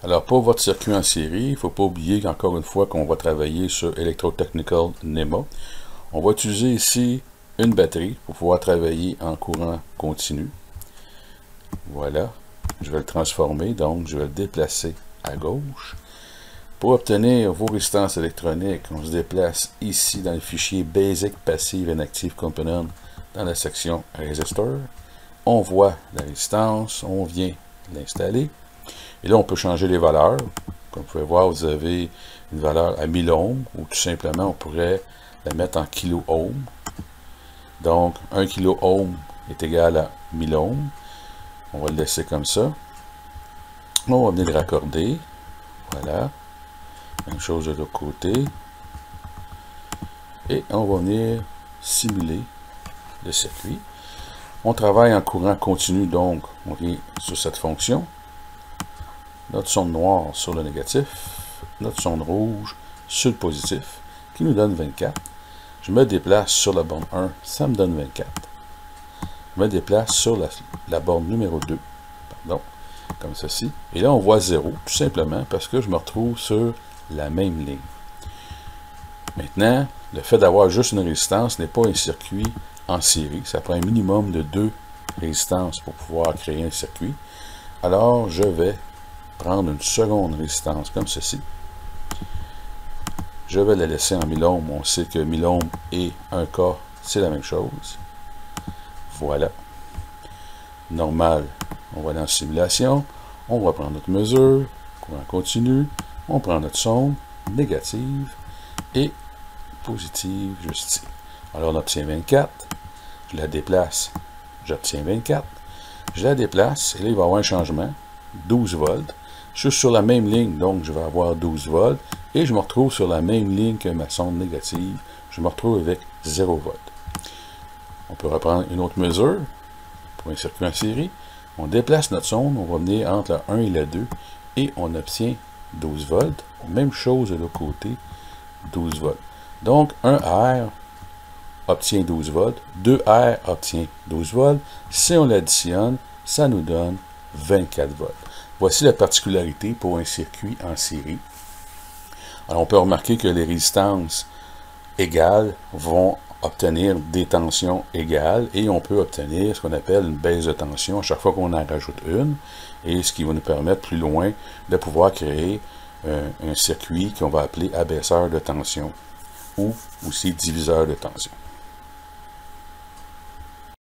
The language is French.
Alors, pour votre circuit en série, il ne faut pas oublier qu'encore une fois qu'on va travailler sur Electrotechnical NEMA. On va utiliser ici une batterie pour pouvoir travailler en courant continu. Voilà, je vais le transformer, donc je vais le déplacer à gauche. Pour obtenir vos résistances électroniques, on se déplace ici dans le fichier Basic Passive and Active Component dans la section Resistor. On voit la résistance, on vient l'installer. Et là, on peut changer les valeurs. Comme vous pouvez voir, vous avez une valeur à 1000 ohms, ou tout simplement, on pourrait la mettre en kilo-ohm. Donc, 1 kilo-ohm est égal à 1000 ohms. On va le laisser comme ça. On va venir le raccorder. Voilà. Même chose de l'autre côté. Et on va venir simuler le circuit. On travaille en courant continu, donc on vient sur cette fonction. Notre sonde noire sur le négatif, notre sonde rouge sur le positif, qui nous donne 24. Je me déplace sur la borne 1, ça me donne 24. Je me déplace sur la borne numéro 2, pardon, comme ceci. Et là, on voit 0, tout simplement parce que je me retrouve sur la même ligne. Maintenant, le fait d'avoir juste une résistance n'est pas un circuit en série. Ça prend un minimum de 2 résistances pour pouvoir créer un circuit. Alors, je vais prendre une seconde résistance comme ceci. Je vais la laisser en 1000 ohms. On sait que 1000 ohms et 1K, c'est la même chose. Voilà. Normal, on va dans simulation. On va prendre notre mesure, courant continu. On prend notre sonde négative et positive juste ici. Alors on obtient 24. Je la déplace, j'obtiens 24. Je la déplace et là il va y avoir un changement. 12 volts. Je suis sur la même ligne, donc je vais avoir 12 volts. Et je me retrouve sur la même ligne que ma sonde négative. Je me retrouve avec 0 volts. On peut reprendre une autre mesure pour un circuit en série. On déplace notre sonde, on va venir entre la 1 et la 2 et on obtient 12 volts. Même chose de l'autre côté, 12 volts. Donc, 1R obtient 12 volts, 2R obtient 12 volts. Si on l'additionne, ça nous donne 24 volts. Voici la particularité pour un circuit en série. Alors, on peut remarquer que les résistances égales vont obtenir des tensions égales et on peut obtenir ce qu'on appelle une baisse de tension à chaque fois qu'on en rajoute une, et ce qui va nous permettre plus loin de pouvoir créer un circuit qu'on va appeler abaisseur de tension ou aussi diviseur de tension.